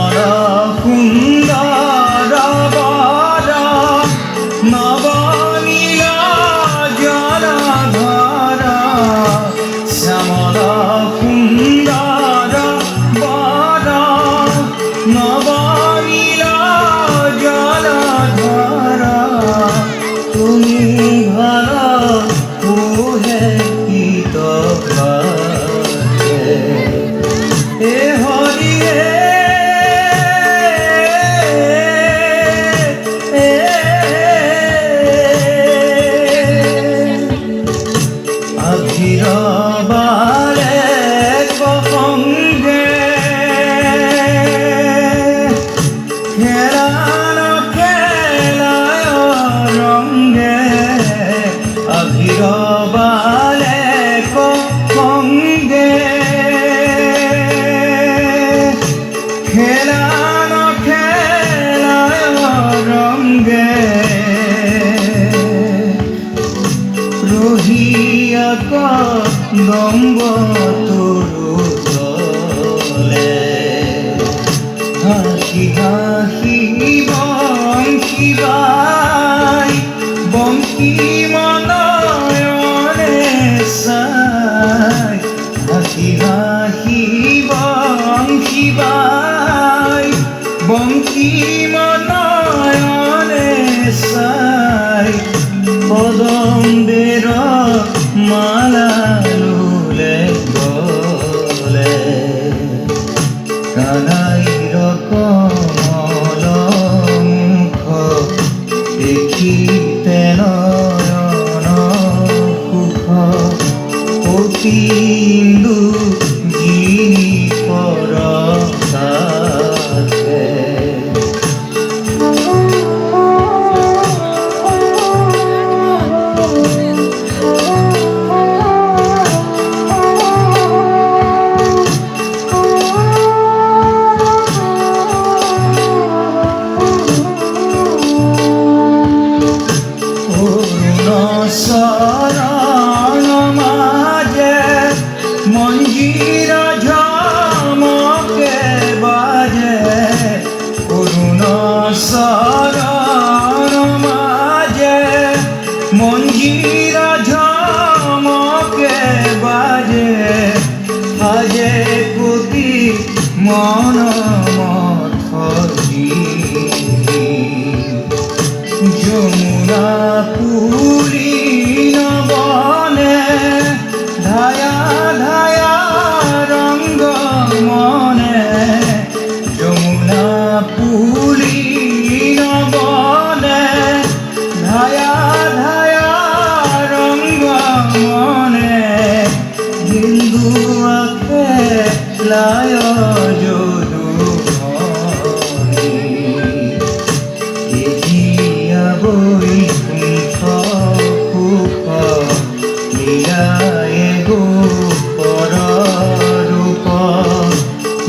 শ্যামল সুন্দর বর নবনীল জলধর শ্যামল সুন্দর বর নবনীল জলধর তুমি ভালো ওহে পিত এ হরি অভিরবারে সঙ্গে খেলানো খেলায় রঙ্গে অভিরবারে সঙ্গে খেলানো খেলায় রঙ্গে রহিয়া কদম্ব তরু তলে হাসি হাসি বংশী বাই বংশী মনয়নে সাই হাসি হাসি বংশী বাই বংশী মনয়নে সাই কদম্বের মালা লুলে গলে কানাইর কমল মুখ দেখিতে নয়ন সুখ অতি ইন্দু যিনি পরশাতে শরণ মাঝে মঞ্জির ঝমকে বাজে করুণ শরণ মাঝে মঞ্জির ঝমকে বাজে আজে প্রতি মন মথি যমুনা পুরী নবনে ধায়া ধায়া রঙ্গ মনে যমুনা পুরী নবনে ধায়া ধায়া রঙ্গ মনে হিন্দু আখে লায় যদু বৈকুণ্ঠ সুখ লীলায় গো পররূপ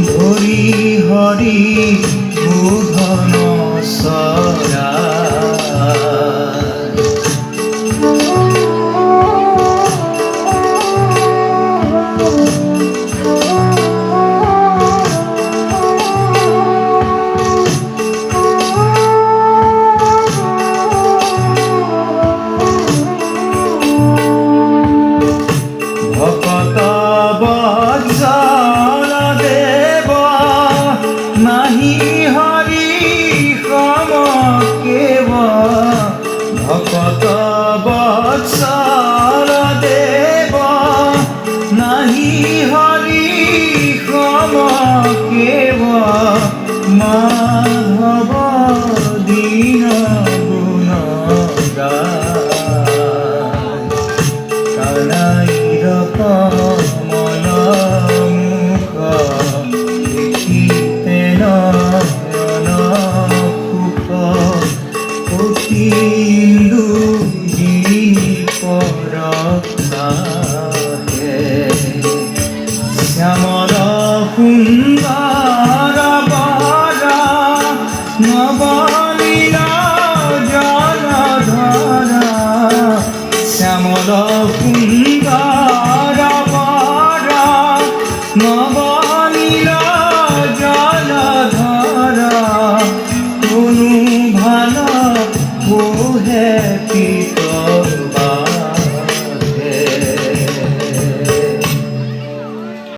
ধরি হরি বুধন সরা ভকত বৎসল দেব নাহি হরি সম কেব ভকত বৎসল দেব নাহি হরি সম কেব মাধব দীন গুণ কানাইর কমল মুখ দেখিতে নয়ন সুখ অতি ইন্দু যিনি পরশাতে শ্যামল সুন্দর বর নবনীল জলধর শ্যামল সুন্দর